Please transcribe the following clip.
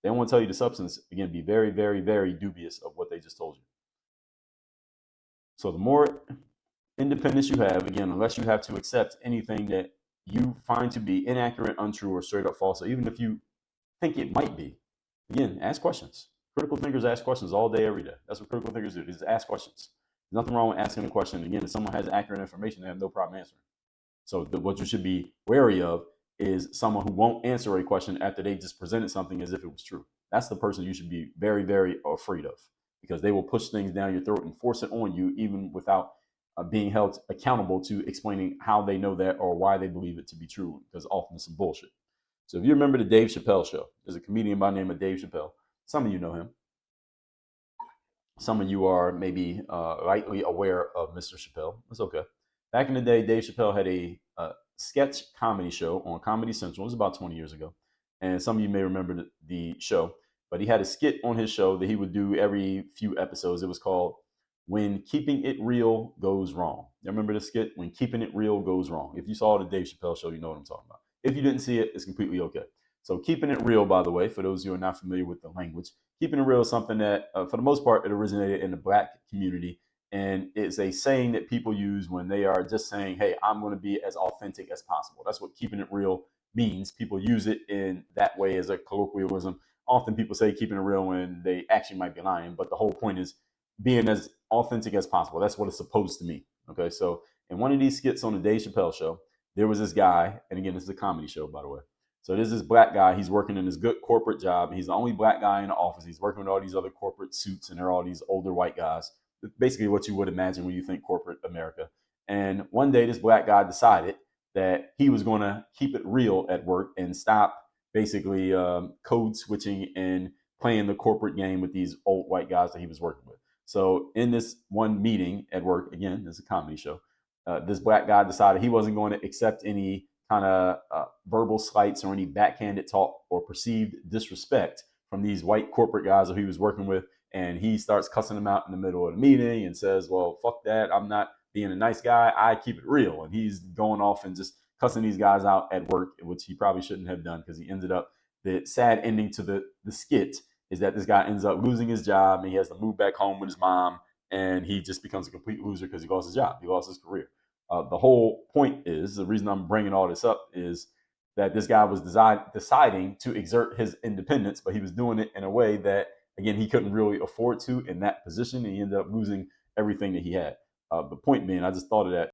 They don't want to tell you the substance. Again, be very, very, very dubious of what they just told you. So the more independence you have, again, unless you have to accept anything that you find to be inaccurate, untrue, or straight up false, or even if you think it might be, again, ask questions. Critical thinkers ask questions all day, every day. That's what critical thinkers do. Is ask questions. There's nothing wrong with asking a question. Again, if someone has accurate information, they have no problem answering. So what you should be wary of is someone who won't answer a question after they just presented something as if it was true. That's the person you should be very, very afraid of, because they will push things down your throat and force it on you, even without being held accountable to explaining how they know that or why they believe it to be true, because often it's some bullshit. So if you remember the Dave Chappelle show, there's a comedian by the name of Dave Chappelle. Some of you know him. Some of you are maybe lightly aware of Mr. Chappelle. It's okay. Back in the day, Dave Chappelle had a sketch comedy show on Comedy Central. It was about 20 years ago. And some of you may remember the show, but he had a skit on his show that he would do every few episodes. It was called When Keeping It Real Goes Wrong. You remember the skit? When Keeping It Real Goes Wrong. If you saw the Dave Chappelle show, you know what I'm talking about. If you didn't see it, it's completely okay. So keeping it real, by the way, for those who are not familiar with the language, keeping it real is something that, for the most part, it originated in the Black community, and it's a saying that people use when they are just saying, "Hey, I'm going to be as authentic as possible." That's what keeping it real means. People use it in that way as a colloquialism. Often people say keeping it real when they actually might be lying, but the whole point is being as authentic as possible. That's what it's supposed to mean. Okay, so in one of these skits on the Dave Chappelle show, there was this guy, and again, this is a comedy show, by the way. So there's this black guy. He's working in this good corporate job. He's the only black guy in the office. He's working with all these other corporate suits, and they're all these older white guys. Basically, what you would imagine when you think corporate America. And one day, this black guy decided that he was going to keep it real at work and stop basically code switching and playing the corporate game with these old white guys that he was working with. So in this one meeting at work, again, this is a comedy show, this black guy decided he wasn't going to accept any kind of verbal slights or any backhanded talk or perceived disrespect from these white corporate guys that he was working with. And he starts cussing them out in the middle of the meeting and says, "Well, fuck that. I'm not being a nice guy. I keep it real." And he's going off and just cussing these guys out at work, which he probably shouldn't have done, because he ended up, the sad ending to the skit is that this guy ends up losing his job and he has to move back home with his mom, and he just becomes a complete loser because he lost his job. He lost his career. The whole point is, the reason I'm bringing all this up is that this guy was deciding to exert his independence, but he was doing it in a way that, again, he couldn't really afford to in that position, and he ended up losing everything that he had. The point being, I just thought of that